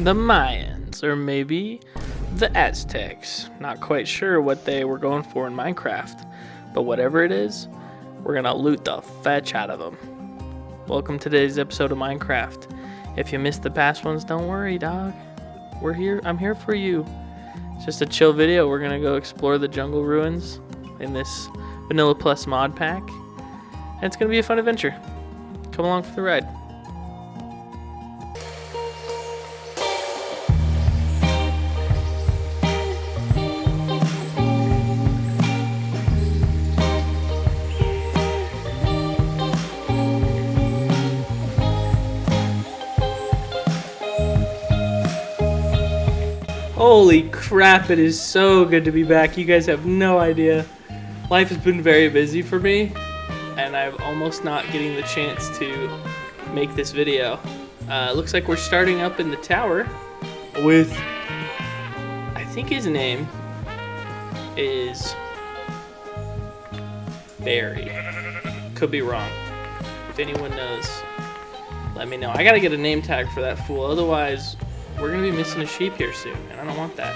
the Mayans, or maybe the Aztecs. Not quite sure what they were going for in Minecraft, but whatever it is, we're gonna loot the fetch out of them. Welcome to today's episode of Minecraft. If you missed the past ones, don't worry, dog. We're here. I'm here for you. It's just a chill video. We're gonna go explore the jungle ruins in this Vanilla Plus mod pack, and it's gonna be a fun adventure. Come along for the ride. Holy crap, it is so good to be back. You guys have no idea. Life has been very busy for me, and I'm almost not getting the chance to make this video. Looks like we're starting up in the tower with, I think his name is Barry. Could be wrong. If anyone knows, let me know. I gotta get a name tag for that fool, otherwise we're gonna be missing a sheep here soon, and I don't want that.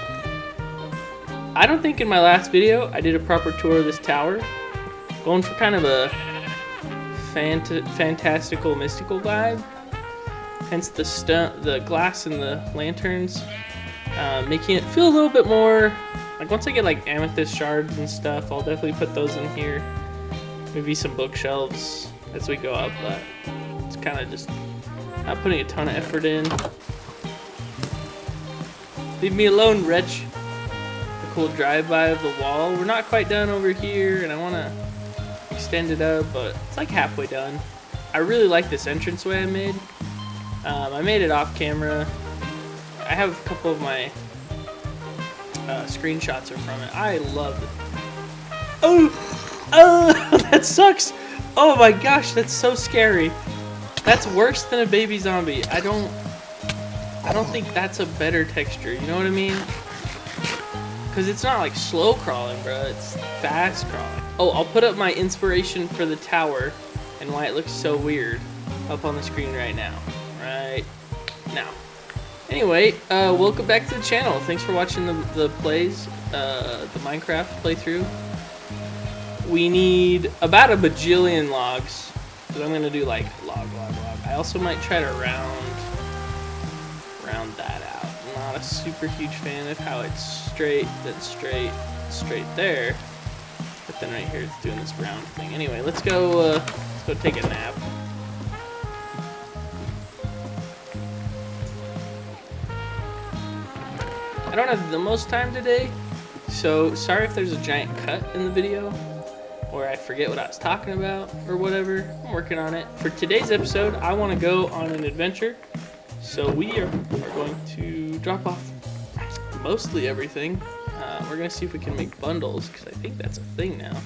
I don't think in my last video I did a proper tour of this tower. Going for kind of a fantastical, mystical vibe. Hence the glass and the lanterns, making it feel a little bit more like, once I get like amethyst shards and stuff, I'll definitely put those in here. Maybe some bookshelves as we go up, but it's kind of just not putting a ton of effort in. Leave me alone, wretch. A cool drive-by of the wall. We're not quite done over here, and I want to extend it up, but it's like halfway done. I really like this entranceway I made. I made it off camera. I have a couple of my screenshots are from it. I love it. Oh, that sucks. Oh my gosh, that's so scary. That's worse than a baby zombie. I don't think that's a better texture, you know what I mean? Because it's not like slow crawling, bro, it's fast crawling. Oh, I'll put up my inspiration for the tower and why it looks so weird up on the screen right now. Right now. Anyway, welcome back to the channel. Thanks for watching the plays, the Minecraft playthrough. We need about a bajillion logs, because I'm going to do like log. I also might try to round that out. I'm not a super huge fan of how it's straight, then straight there, but then right here it's doing this round thing. Anyway, let's go take a nap. I don't have the most time today, so sorry if there's a giant cut in the video or I forget what I was talking about or whatever. I'm working on it. For today's episode, I want to go on an adventure. So we are going to drop off mostly everything. We're going to see if we can make bundles, because I think that's a thing now.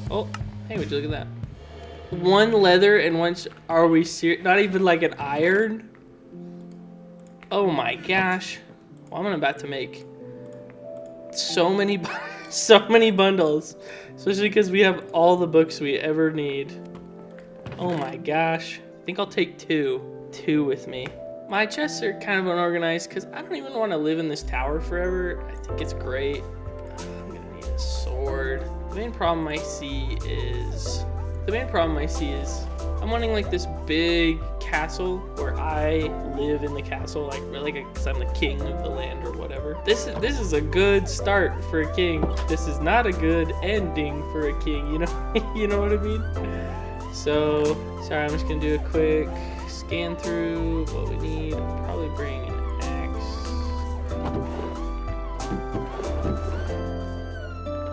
Oh, hey, would you look at that? One leather and one... Are we serious? Not even like an iron? Oh my gosh. Well, I'm about to make so many bundles. Especially because we have all the books we ever need. Oh my gosh. I think I'll take two with me. My chests are kind of unorganized because I don't even want to live in this tower forever. I think it's great. I'm gonna need a sword. The main problem I see is I'm wanting like this big castle where I live in the castle, like because I'm the king of the land or whatever. This is a good start for a king. This is not a good ending for a king. You know, you know what I mean? So, sorry, I'm just gonna do a quick scan through what we need. I'll probably bring an axe. Do I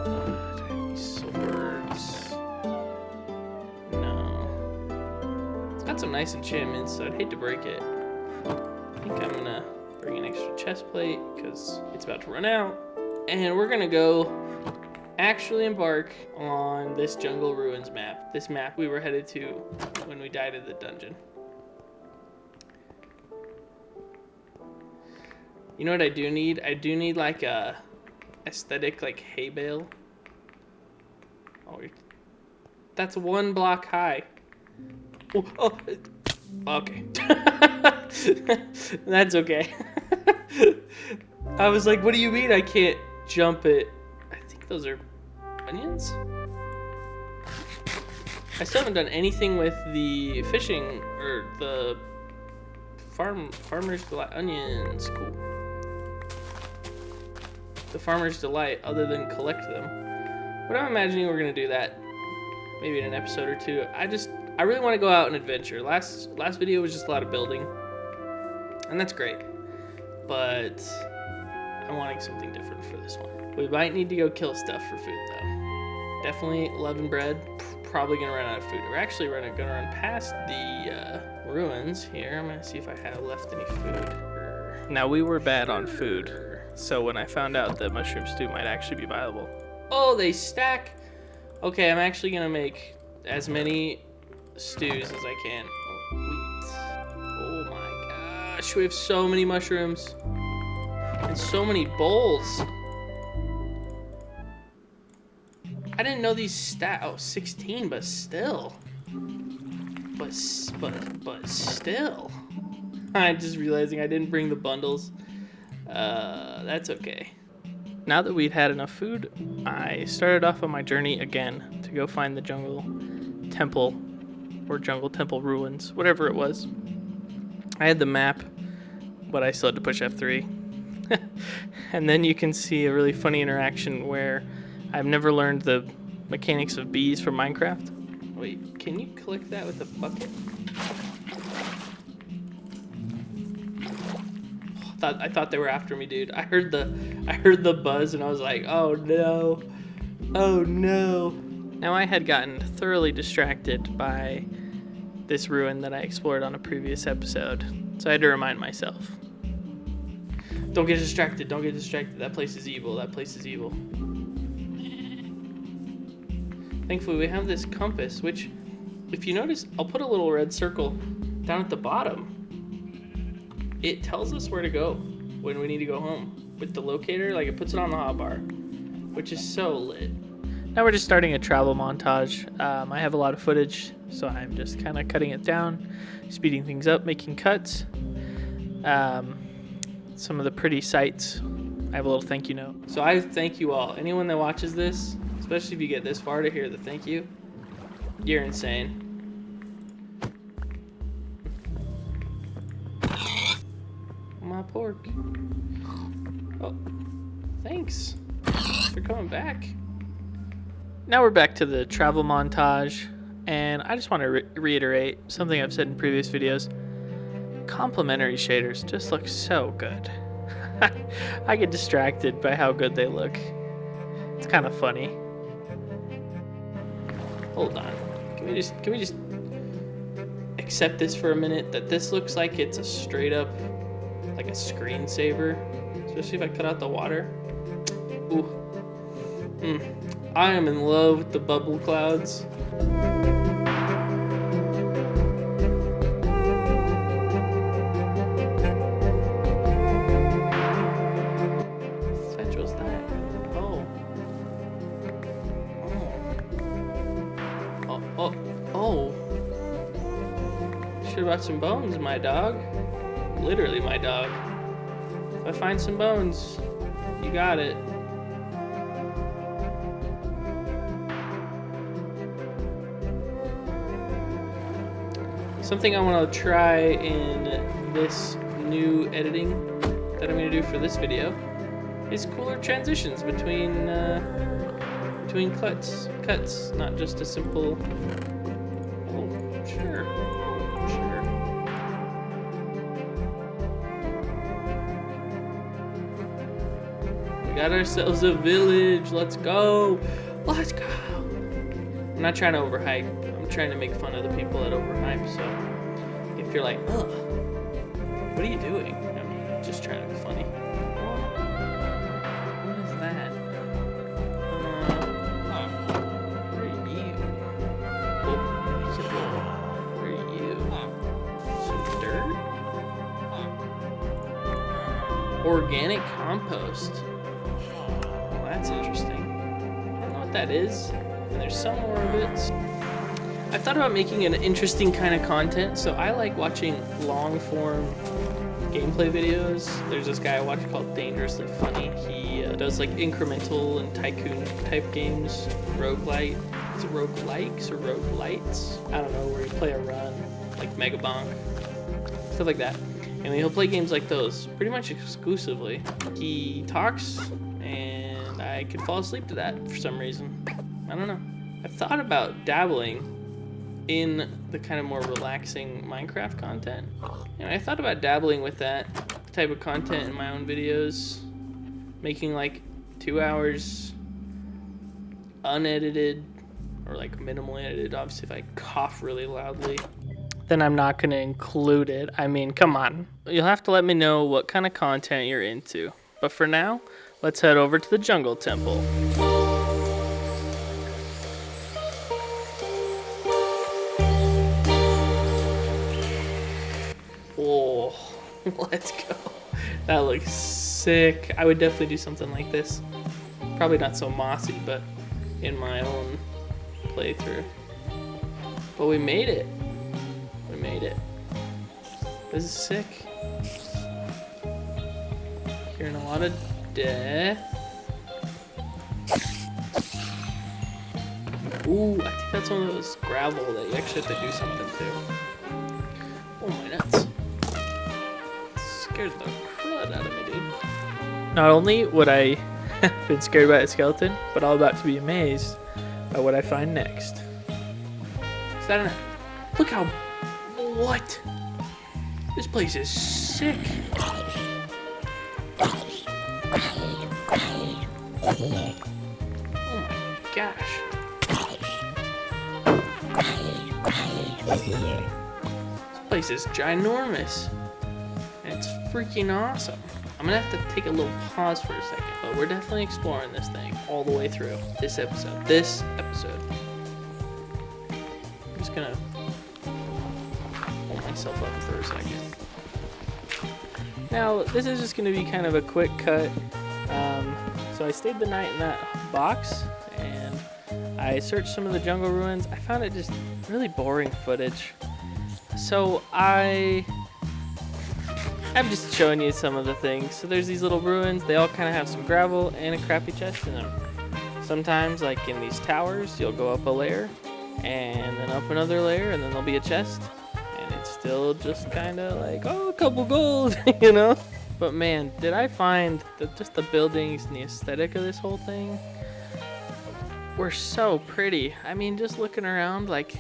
have any swords? No. It's got some nice enchantments, so I'd hate to break it. I think I'm gonna bring an extra chest plate because it's about to run out. And we're gonna go actually embark on this jungle ruins map. This map we were headed to when we died in the dungeon. You know what I do need? I do need like a aesthetic like hay bale. Oh, that's one block high. Oh, okay. That's okay. I was like, what do you mean I can't jump it? I think those are onions? I still haven't done anything with the fishing or the farmer's delight onions. Cool. The farmer's delight, other than collect them. But I'm imagining we're gonna do that maybe in an episode or two. I really want to go out and adventure. Last video was just a lot of building, and that's great. But I'm wanting something different for this one. We might need to go kill stuff for food though. Definitely loving bread. Probably gonna run out of food. We're actually gonna run past the ruins here. I'm gonna see if I have left any food. Now we were bad on food, so when I found out that mushroom stew might actually be viable. Oh, they stack. Okay, I'm actually gonna make as many stews as I can. Oh, wheat. Oh my gosh, we have so many mushrooms and so many bowls. I didn't know these oh, 16, but still. But still. I'm just realizing I didn't bring the bundles. That's okay. Now that we'd had enough food, I started off on my journey again to go find the jungle temple or jungle temple ruins, whatever it was. I had the map, but I still had to push F3. And then you can see a really funny interaction where I've never learned the mechanics of bees from Minecraft. Wait, can you collect that with a bucket? I thought they were after me, dude. I heard the buzz and I was like, oh no. Oh no. Now I had gotten thoroughly distracted by this ruin that I explored on a previous episode, so I had to remind myself. Don't get distracted, don't get distracted. That place is evil, that place is evil. Thankfully, we have this compass, which, if you notice, I'll put a little red circle down at the bottom. It tells us where to go when we need to go home. With the locator, like it puts it on the hotbar, which is so lit. Now we're just starting a travel montage. I have a lot of footage, so I'm just kind of cutting it down, speeding things up, making cuts. Some of the pretty sights. I have a little thank you note. So I thank you all. Anyone that watches this, especially if you get this far to hear the thank you, you're insane. My pork. Oh, thanks for coming back. Now we're back to the travel montage, and I just want to reiterate something I've said in previous videos. Complementary shaders just look so good. I get distracted by how good they look. It's kind of funny. Hold on. Can we just accept this for a minute? That this looks like it's a straight up, like a screensaver, especially if I cut out the water. Ooh. I am in love with the bubble clouds. Fetch was that? Oh. Oh. Should have brought some bones, my dog. Literally my dog. If I find some bones, you got it. Something I want to try in this new editing that I'm going to do for this video is cooler transitions between cuts, not just a simple. Oh, sure. We got ourselves a village. Let's go. Let's go. I'm not trying to overhype. I'm trying to make fun of the people that overhype. So if you're like, ugh, what are you doing? I'm just trying to be funny. What is that? Where are you? Where are you? Some dirt? Organic compost. Well, that's interesting. I don't know what that is. And there's some more of it. I've thought about making an interesting kind of content, so I like watching long-form gameplay videos. There's this guy I watch called Dangerously Funny. He does like incremental and tycoon type games, roguelite. Is it roguelikes or roguelites? I don't know, where you play a run, like Mega Bonk, stuff like that. And he'll play games like those pretty much exclusively. He talks, and I could fall asleep to that for some reason. I don't know. I've thought about dabbling in the kind of more relaxing Minecraft content. And I thought about dabbling with that type of content in my own videos, making like 2 hours unedited or like minimally edited. Obviously, if I cough really loudly, then I'm not going to include it. I mean, come on. You'll have to let me know what kind of content you're into. But for now, let's head over to the jungle temple. Oh, let's go. That looks sick. I would definitely do something like this. Probably not so mossy, but in my own playthrough. But we made it. We made it. This is sick. Hearing a lot of death. Ooh, I think that's one of those gravel that you actually have to do something to. Oh my nuts. Scared the crud out of me, dude. Not only would I have been scared by a skeleton, but I'm about to be amazed by what I find next. Is that an... Look how... What? This place is sick. Oh my gosh. This place is ginormous. And it's freaking awesome. I'm gonna have to take a little pause for a second, but we're definitely exploring this thing all the way through this episode. I'm just gonna hold myself up for a second. Now, this is just gonna be kind of a quick cut. So I stayed the night in that box, and I searched some of the jungle ruins. I found it just really boring footage. So I'm just showing you some of the things. So there's these little ruins. They all kind of have some gravel and a crappy chest in them. Sometimes, like in these towers, you'll go up a layer, and then up another layer, and then there'll be a chest. And it's still just kind of like, oh, a couple gold, you know? But man, did I find that just the buildings and the aesthetic of this whole thing were so pretty. I mean, just looking around, like,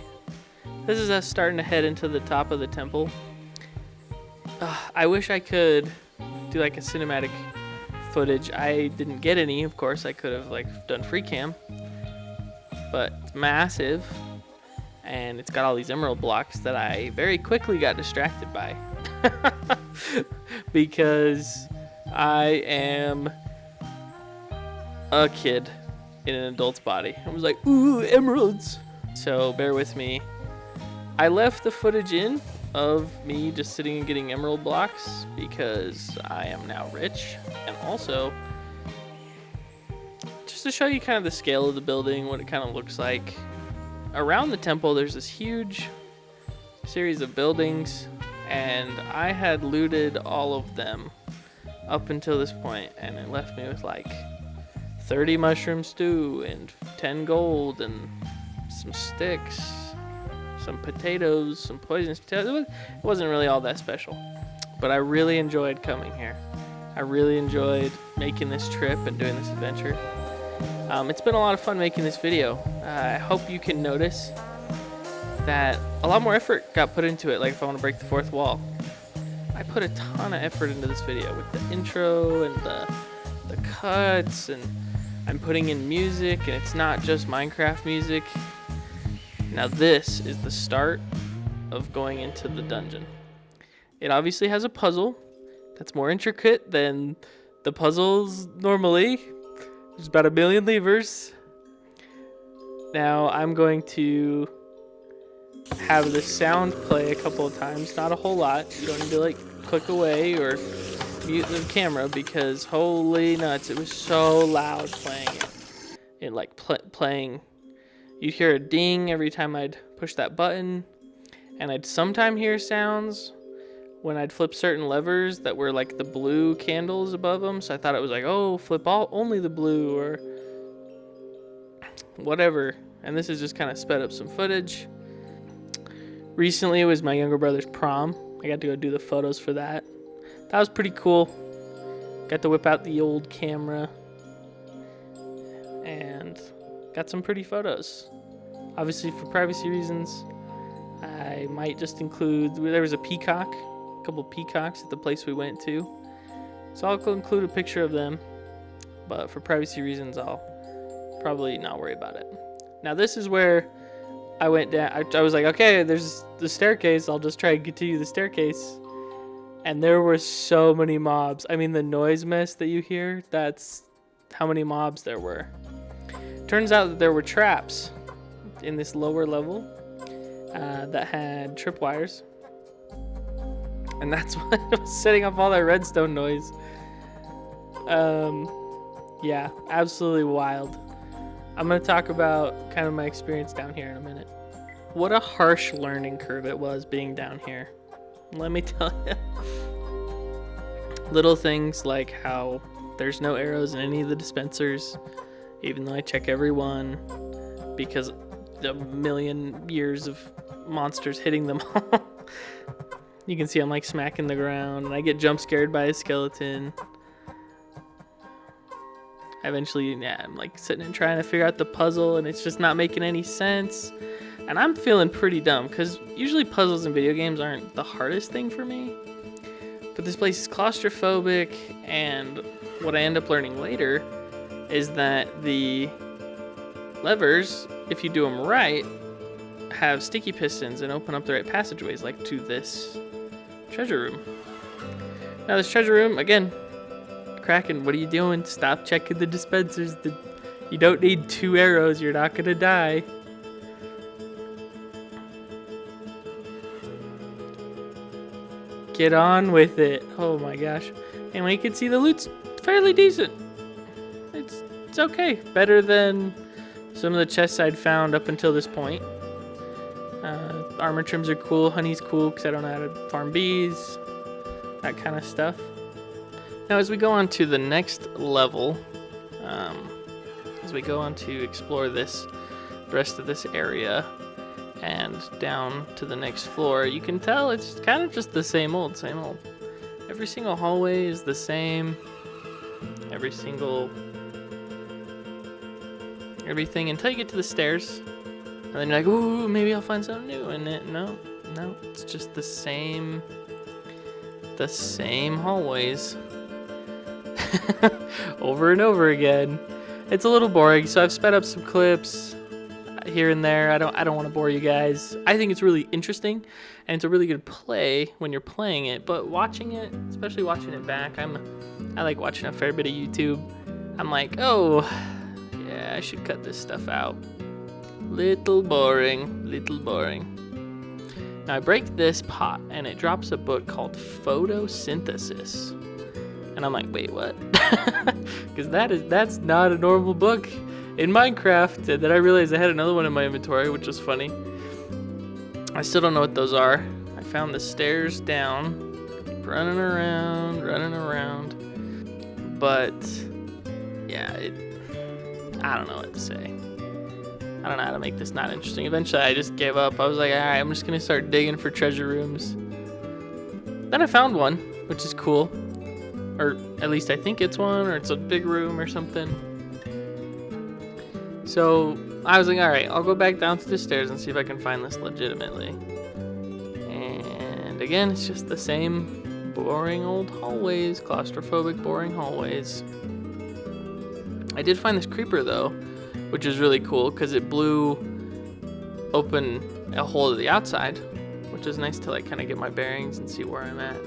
this is us starting to head into the top of the temple. I wish I could do like a cinematic footage. I didn't get any, of course. I could have like done free cam, but it's massive, and it's got all these emerald blocks that I very quickly got distracted by. Because I am a kid in an adult's body. I was like, ooh, emeralds. So bear with me. I left the footage in of me just sitting and getting emerald blocks because I am now rich. And also, just to show you kind of the scale of the building, what it kind of looks like. Around the temple, there's this huge series of buildings, and I had looted all of them up until this point, and it left me with like 30 mushroom stew and 10 gold and some sticks, some potatoes, some poisonous potatoes. It wasn't really all that special, but I really enjoyed coming here. I really enjoyed making this trip and doing this adventure. It's been a lot of fun making this video. I hope you can notice that a lot more effort got put into it, like if I want to break the fourth wall. I put a ton of effort into this video with the intro and the cuts, and I'm putting in music, and it's not just Minecraft music. Now this is the start of going into the dungeon. It obviously has a puzzle that's more intricate than the puzzles normally. There's about 1 million levers. Now I'm going to have the sound play a couple of times, not a whole lot. You don't need to like click away or mute the camera, because holy nuts, it was so loud playing it. It like playing You'd hear a ding every time I'd push that button, and I'd sometimes hear sounds when I'd flip certain levers that were like the blue candles above them. So I thought it was like, oh, flip only the blue or whatever. And this has just kind of sped up some footage. Recently, it was my younger brother's prom. I got to go do the photos for that. That was pretty cool. Got to whip out the old camera and got some pretty photos. Obviously, for privacy reasons, I might just include, there was a peacock, a couple peacocks at the place we went to. So I'll include a picture of them, but for privacy reasons, I'll probably not worry about it. Now this is where I went down. I was like, okay, there's the staircase. I'll just try and continue the staircase. And there were so many mobs. I mean, the noise mess that you hear, that's how many mobs there were. Turns out that there were traps in this lower level that had tripwires. And that's what was setting off all that redstone noise. Yeah, absolutely wild. I'm going to talk about kind of my experience down here in a minute. What a harsh learning curve it was being down here. Let me tell you. Little things like how there's no arrows in any of the dispensers, even though I check every one, because the million years of monsters hitting them all. You can see I'm like smacking the ground, and I get jump scared by a skeleton. Eventually, yeah, I'm like sitting and trying to figure out the puzzle, and it's just not making any sense. And I'm feeling pretty dumb, because usually puzzles in video games aren't the hardest thing for me. But this place is claustrophobic, and what I end up learning later is that the levers, if you do them right, have sticky pistons and open up the right passageways, like to this treasure room. Now this treasure room, again, Kraken, what are you doing? Stop checking the dispensers. You don't need 2 arrows. You're not gonna die. Get on with it. Oh my gosh. And you can see the loot's fairly decent. It's okay. Better than some of the chests I'd found up until this point. Armor trims are cool. Honey's cool because I don't know how to farm bees. That kind of stuff. Now as we go on to the next level, as we go on to explore the rest of this area and down to the next floor, you can tell it's kind of just the same old. Every single hallway is the same. Everything until you get to the stairs. And then you're like, ooh, maybe I'll find something new. And no, it's just the same hallways. Over and over again. It's a little boring, so I've sped up some clips here and there. I don't want to bore you guys. I think it's really interesting, and it's a really good play when you're playing it, but watching it, especially watching it back, I like watching a fair bit of YouTube. I'm like, oh, yeah, I should cut this stuff out. Little boring. Now I break this pot, and it drops a book called Photosynthesis. And I'm like, wait, what? Because that's not a normal book in Minecraft. And then I realized I had another one in my inventory, which was funny. I still don't know what those are. I found the stairs down, keep running around. But yeah, I don't know what to say. I don't know how to make this not interesting. Eventually, I just gave up. I was like, all right, I'm just gonna start digging for treasure rooms. Then I found one, which is cool. Or at least I think it's one, or it's a big room or something. So I was like, all right, I'll go back down to the stairs and see if I can find this legitimately. And again, it's just the same boring old hallways, claustrophobic, boring hallways. I did find this creeper though, which is really cool because it blew open a hole to the outside, which is nice to like kind of get my bearings and see where I'm at.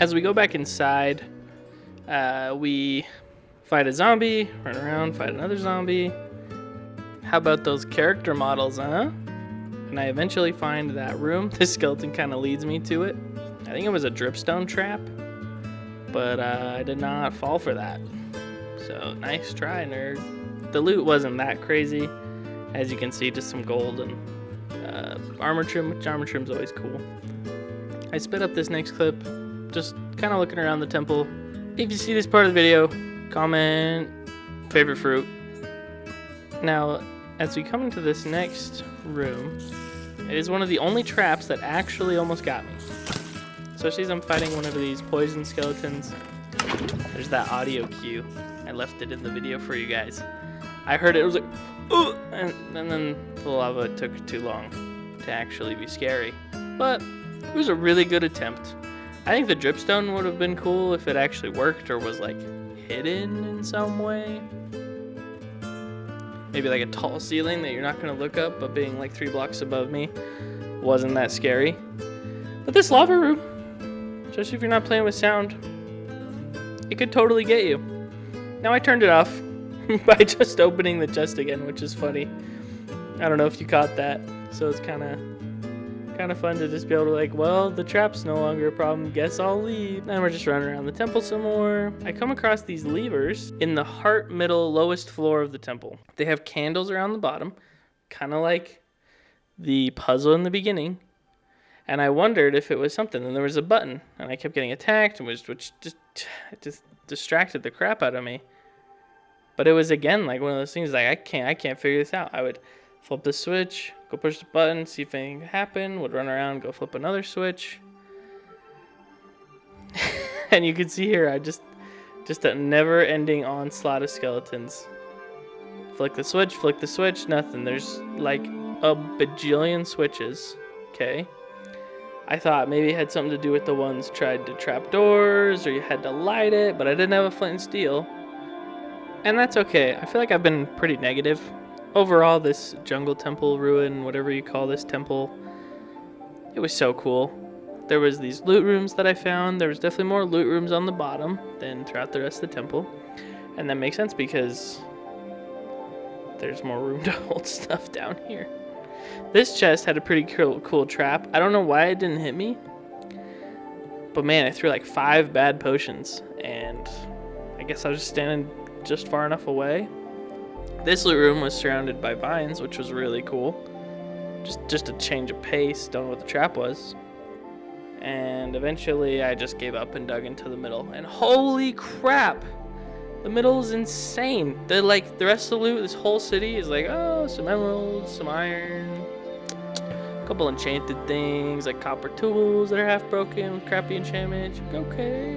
As we go back inside, we fight a zombie, run around, fight another zombie. How about those character models, huh? And I eventually find that room. This skeleton kind of leads me to it. I think it was a dripstone trap, but I did not fall for that. So nice try, nerd. the loot wasn't that crazy. As you can see, just some gold and armor trim, which armor trim's always cool. I sped up this next clip, just kind of looking around the temple. If you see this part of the video, comment favorite fruit. Now, as we come into this next room, it is one of the only traps that actually almost got me. Especially as I'm fighting one of these poison skeletons. There's that audio cue. I left it in the video for you guys. I heard it, it was like, ooh, and then the lava took too long to actually be scary. But it was a really good attempt. I think the dripstone would have been cool if it actually worked or was like hidden in some way. Maybe like a tall ceiling that you're not going to look up, but being like 3 blocks above me wasn't that scary. But this lava room, especially if you're not playing with sound, it could totally get you. Now I turned it off by just opening the chest again, which is funny. I don't know if you caught that. So it's kind of fun to just be able to like, well, the trap's no longer a problem, guess I'll leave. Then we're just running around the temple some more. I come across these levers in the heart middle lowest floor of the temple. They have candles around the bottom, kind of like the puzzle in the beginning. And I wondered if it was something, and there was a button, and I kept getting attacked, which just distracted the crap out of me. But it was again like one of those things like I can't figure this out. I would flip the switch, go push the button, see if anything happened, would run around, go flip another switch. And you can see here, I just a never-ending onslaught of skeletons. Flick the switch, nothing. There's like a bajillion switches, okay? I thought maybe it had something to do with the ones tried to trap doors, or you had to light it, but I didn't have a flint and steel. And that's okay. I feel like I've been pretty negative. Overall, this jungle temple ruin, whatever you call this temple, it was so cool. There was these loot rooms that I found. There was definitely more loot rooms on the bottom than throughout the rest of the temple. And that makes sense because there's more room to hold stuff down here. This chest had a pretty cool trap. I don't know why it didn't hit me. But man, it threw like 5 bad potions. And I guess I was just standing just far enough away. This loot room was surrounded by vines, which was really cool. Just a change of pace. Don't know what the trap was. And eventually I just gave up and dug into the middle. And holy crap! The middle is insane. The rest of the loot, this whole city is like, oh, some emeralds, some iron, a couple enchanted things, like copper tools that are half broken with crappy enchantments. Okay.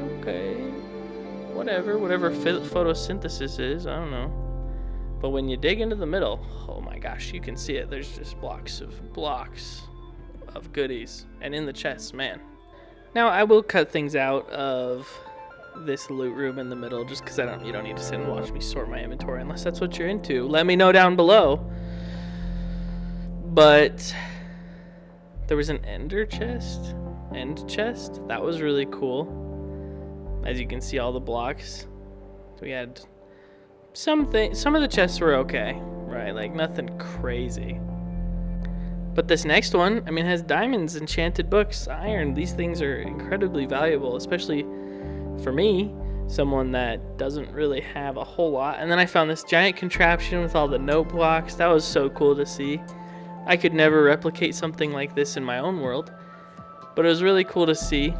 Whatever photosynthesis is, I don't know. But when you dig into the middle, oh my gosh, you can see it. There's just blocks of goodies. And in the chests, man. Now, I will cut things out of this loot room in the middle just because you don't need to sit and watch me sort my inventory unless that's what you're into. Let me know down below. But there was an end chest. That was really cool. As you can see, all the blocks. We had some of the chests were okay, right? Like nothing crazy. But this next one, I mean, has diamonds, enchanted books, iron. These things are incredibly valuable, especially for me, someone that doesn't really have a whole lot. And then I found this giant contraption with all the note blocks. That was so cool to see. I could never replicate something like this in my own world, but it was really cool to see.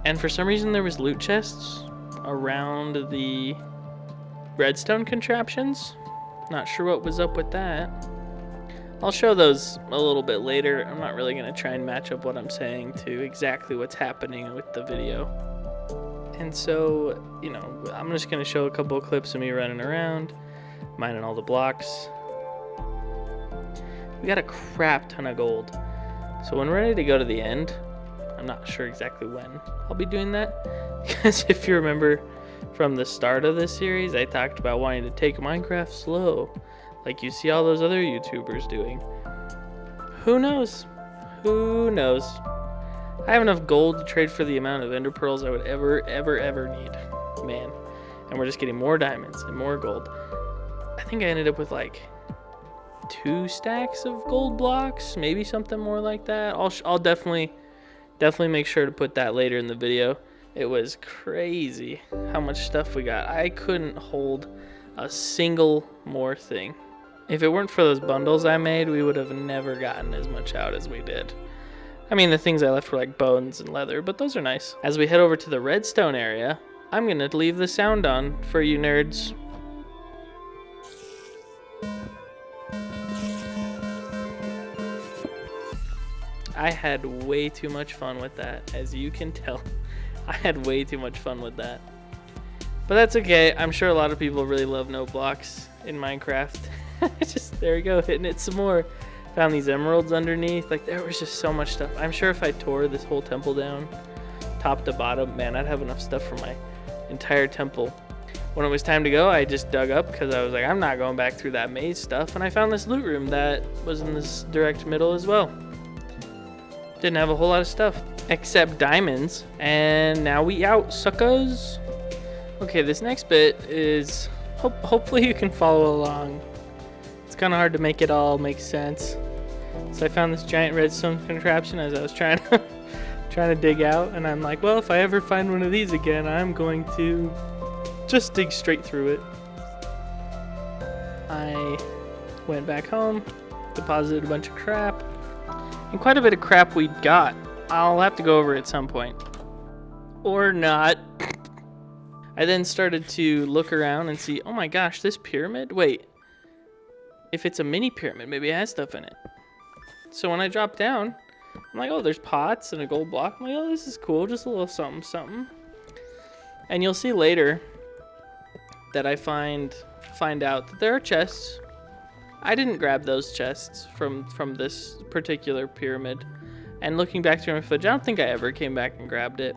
And for some reason, there was loot chests around the redstone contraptions. Not sure what was up with that. I'll show those a little bit later. I'm not really going to try and match up what I'm saying to exactly what's happening with the video. And so, I'm just going to show a couple of clips of me running around, mining all the blocks. We got a crap ton of gold. So when we're ready to go to the end, I'm not sure exactly when I'll be doing that. Because if you remember from the start of this series, I talked about wanting to take Minecraft slow, like you see all those other YouTubers doing. Who knows? I have enough gold to trade for the amount of ender pearls I would ever need. Man. And we're just getting more diamonds and more gold. I think I ended up with like 2 stacks of gold blocks, maybe something more like that. I'll definitely make sure to put that later in the video. It was crazy how much stuff we got. I couldn't hold a single more thing. If it weren't for those bundles I made, we would have never gotten as much out as we did. I mean, the things I left were like bones and leather, but those are nice. As we head over to the redstone area, I'm gonna leave the sound on for you nerds. I had way too much fun with that, as you can tell. I had way too much fun with that. But that's okay. I'm sure a lot of people really love no blocks in Minecraft. Just, there we go, hitting it some more. Found these emeralds underneath. Like, there was just so much stuff. I'm sure if I tore this whole temple down, top to bottom, man, I'd have enough stuff for my entire temple. When it was time to go, I just dug up because I was like, I'm not going back through that maze stuff. And I found this loot room that was in this direct middle as well. Didn't have a whole lot of stuff except diamonds. And now we out, suckers. Okay, this next bit is, hopefully you can follow along. It's kind of hard to make it all make sense. So I found this giant redstone contraption as I was trying to dig out, and I'm like, well, if I ever find one of these again, I'm going to just dig straight through it. I went back home, deposited a bunch of crap, and quite a bit of crap we got. I'll have to go over it at some point. Or not. I then started to look around and see, oh my gosh, this pyramid? Wait. If it's a mini pyramid, maybe it has stuff in it. So when I drop down, I'm like, oh, there's pots and a gold block. I'm like, oh, this is cool, just a little something, something. And you'll see later that I find out that there are chests. I didn't grab those chests from this particular pyramid. And looking back through my footage, I don't think I ever came back and grabbed it.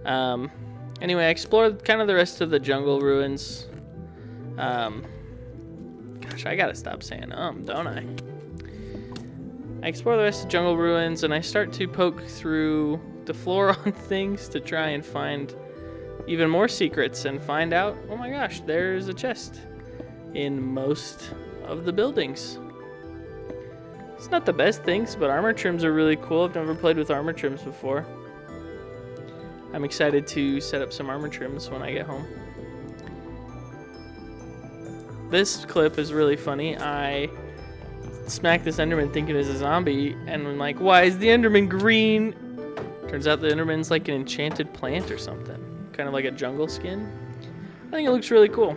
Anyway, I explored kind of the rest of the jungle ruins. Gosh, I gotta stop saying don't I? I explore the rest of jungle ruins and I start to poke through the floor on things to try and find even more secrets and find out, oh my gosh, there's a chest in most of the buildings. It's not the best things, but armor trims are really cool. I've never played with armor trims before. I'm excited to set up some armor trims when I get home. This clip is really funny. I smacked this Enderman thinking it was a zombie, and I'm like, why is the Enderman green? Turns out the Enderman's like an enchanted plant or something. Kind of like a jungle skin. I think it looks really cool.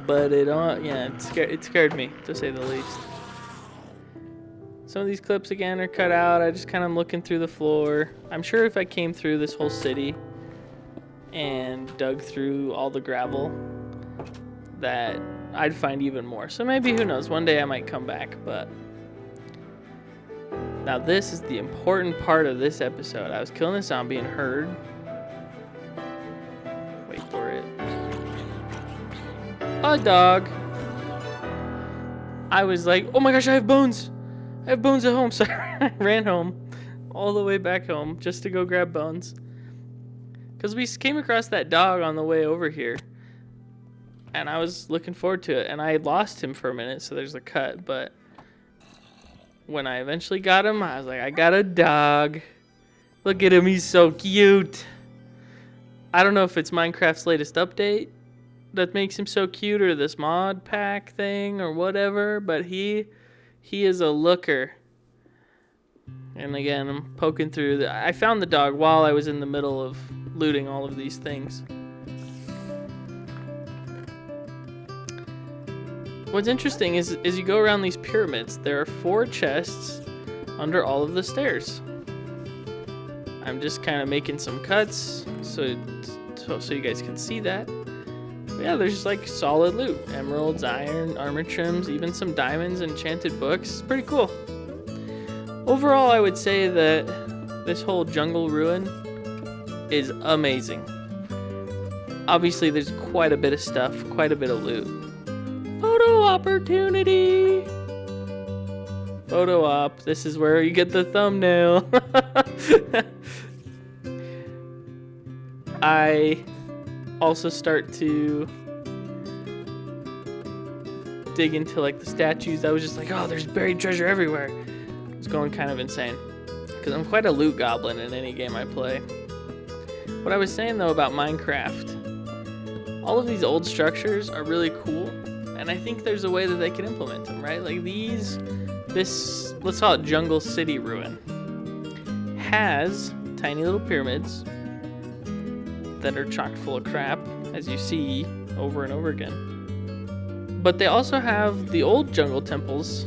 But it scared me, to say the least. Some of these clips, again, are cut out. I just kind of looking through the floor. I'm sure if I came through this whole city and dug through all the gravel, that I'd find even more. So maybe, who knows, one day I might come back, but now this is the important part of this episode. I was killing a zombie and heard, wait for it, a dog. I was like, oh my gosh, I have bones. I have bones at home. So I ran home, all the way back home, just to go grab bones. Because we came across that dog on the way over here. And I was looking forward to it. And I lost him for a minute, so there's a cut. But when I eventually got him, I was like, I got a dog. Look at him, he's so cute. I don't know if it's Minecraft's latest update that makes him so cute, or this mod pack thing, or whatever. But he is a looker. And again, I'm poking through. I found the dog while I was in the middle of looting all of these things. What's interesting is as you go around these pyramids, there are 4 chests under all of the stairs. I'm just kind of making some cuts so you guys can see that. But yeah, there's like solid loot. Emeralds, iron, armor trims, even some diamonds, enchanted books. It's pretty cool. Overall, I would say that this whole jungle ruin is amazing. Obviously, there's quite a bit of stuff, quite a bit of loot. Photo opportunity! Photo op. This is where you get the thumbnail. I also start to dig into like the statues. I was just like, oh, there's buried treasure everywhere. It's going kind of insane because I'm quite a loot goblin in any game I play. What I was saying though about Minecraft all of these old structures are really cool, and I think there's a way that they can implement them, right? Like this, let's call it Jungle City Ruin, has tiny little pyramids that are chock full of crap, as you see over and over again. But they also have the old jungle temples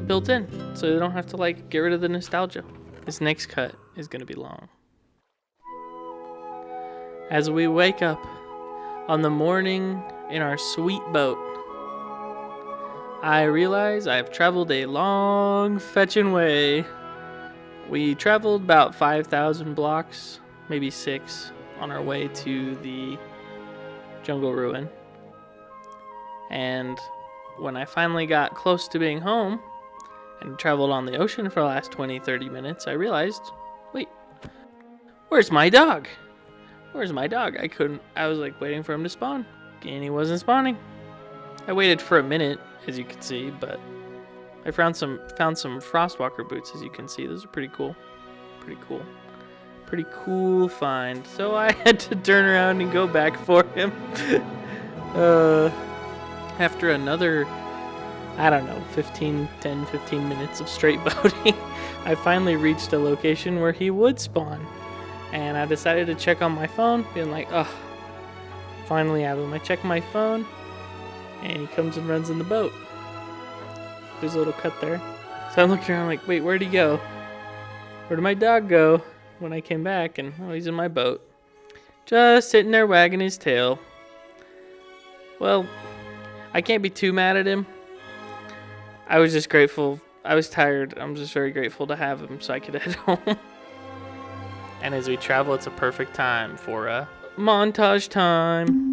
built in, so they don't have to like get rid of the nostalgia. This next cut is gonna be long. As we wake up on the morning in our sweet boat, I realize I have traveled a long fetching way. We traveled about 5,000 blocks, maybe 6, on our way to the jungle ruin. And when I finally got close to being home and traveled on the ocean for the last 20-30 minutes, I realized, wait, where's my dog? Where's my dog? I was like waiting for him to spawn, and he wasn't spawning. I waited for a minute, as you can see, but I found some Frostwalker boots, as you can see. Those are pretty cool. Pretty cool find. So I had to turn around and go back for him. After another, I don't know, 15 minutes of straight boating, I finally reached a location where he would spawn. And I decided to check on my phone, being like, oh, finally I have him. I check my phone, and he comes and runs in the boat. There's a little cut there. So I'm looking around like, wait, where'd he go? Where did my dog go? When I came back, and oh, he's in my boat. Just sitting there wagging his tail. Well, I can't be too mad at him. I was just grateful. I was tired. I'm just very grateful to have him so I could head home. And as we travel, it's a perfect time for a montage time.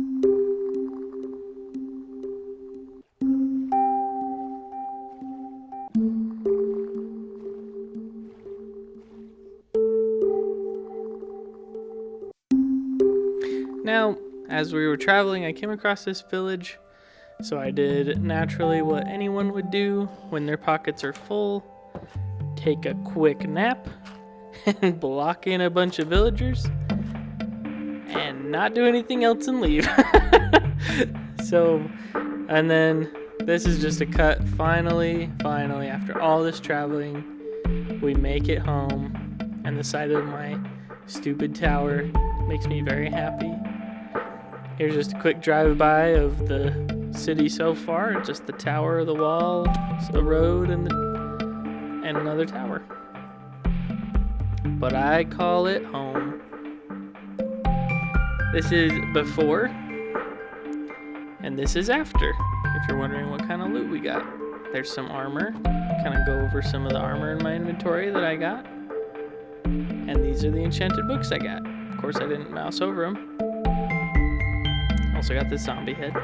Now, as we were traveling, I came across this village, so I did naturally what anyone would do when their pockets are full: take a quick nap and block in a bunch of villagers and not do anything else and leave. So, and then this is just a cut. Finally, after all this traveling, we make it home, and the sight of my stupid tower makes me very happy. Here's just a quick drive-by of the city so far. Just the tower, the wall, the road, and another tower. But I call it home. This is before, and this is after, if you're wondering what kind of loot we got. There's some armor. Kind of go over some of the armor in my inventory that I got. And these are the enchanted books I got. Of course, I didn't mouse over them. Also got this zombie head.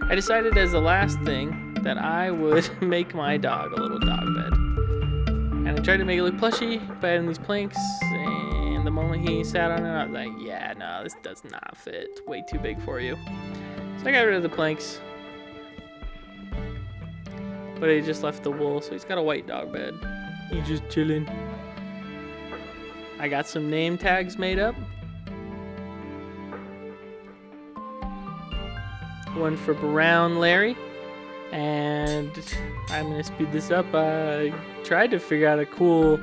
I decided as the last thing that I would make my dog a little dog bed. And I tried to make it look plushy by adding these planks, and the moment he sat on it, I was like, yeah, no, this does not fit. It's way too big for you. So I got rid of the planks. But he just left the wool, so he's got a white dog bed. He's just chilling. I got some name tags made up. One for Brown Larry, and I'm gonna speed this up. I tried to figure out a cool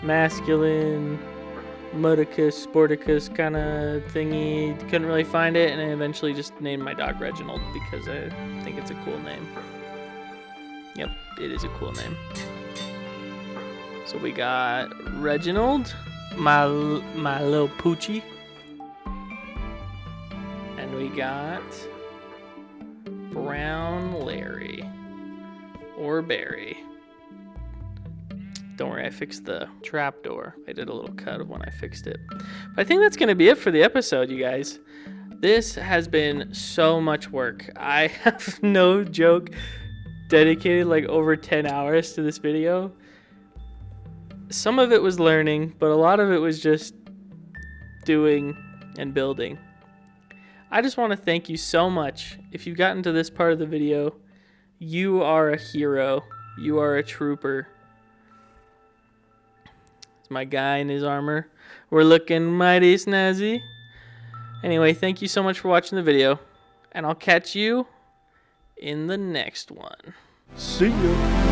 masculine Mudicus, Sporticus kind of thingy. Couldn't really find it, and I eventually just named my dog Reginald because I think it's a cool name. Yep, it is a cool name. So we got Reginald, my little poochie, and we got Brown Larry, or Barry. Don't worry, I fixed the trapdoor. I did a little cut of when I fixed it. But I think that's going to be it for the episode, you guys. This has been so much work. I have no joke dedicated like over 10 hours to this video. Some of it was learning, but a lot of it was just doing and building. I just want to thank you so much. If you've gotten to this part of the video, you are a hero. You are a trooper. It's my guy in his armor. We're looking mighty snazzy. Anyway, thank you so much for watching the video, and I'll catch you in the next one. See ya.